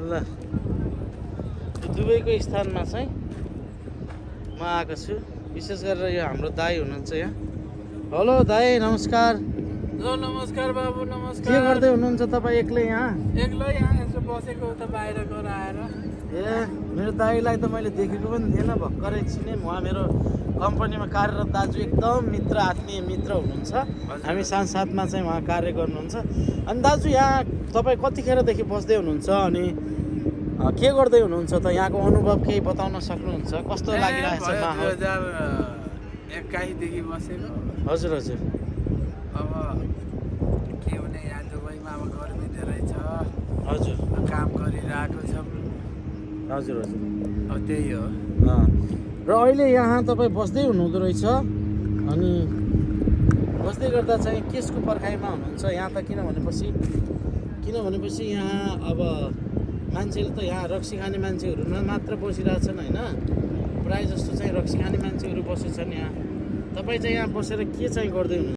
ल दुबईको स्थानमा चाहिँ म आएको छु। विशेष गरेर यो हाम्रो दाई हुनुहुन्छ यहाँ। हेलो दाई, नमस्कार। हेलो नमस्कार बाबु, नमस्कार। के गर्दै हुनुहुन्छ तपाईँ एक्लै यहाँ? एक्लै यहाँ यसो बसेको उता बाहिरको आएर। ए मेरो दाईलाई त मैले देखेको पनि थिएन, भर्खरै चिने। उहाँ मेरो कम्पनीमा कार्यरत दाजु, एकदम मित्र, आत्मीय मित्र हुनुहुन्छ। हामी साथमा चाहिँ उहाँ कार्य गर्नुहुन्छ। अनि दाजु यहाँ तपाईँ कतिखेरदेखि बस्दै हुनुहुन्छ अनि के गर्दै हुनुहुन्छ त? यहाँको अनुभव केही बताउन सक्नुहुन्छ? कस्तो लागिरहेको छ माहौल? 2021 देखि बसेको। हजुर हजुर। अब के हुने, यहाँ दुबईमा अब गर्मी धेरै छ। हजुर काम गरिरहेको छौँ। हजुर हजुर। अब त्यही हो। र अहिले यहाँ तपाईँ बस्दै हुनुहुँदो रहेछ। अनि बस्दै गर्दा चाहिँ केसको पर्खाइमा हुनुहुन्छ यहाँ त? किनभनेपछि यहाँ अब मान्छेले त यहाँ रक्सी खाने मान्छेहरू मात्र बसिरहेछन् होइन, प्रायः जस्तो चाहिँ रक्सी खाने मान्छेहरू बसेछन् यहाँ। तपाईँ चाहिँ यहाँ बसेर के चाहिँ गर्दै हुनुहुन्छ?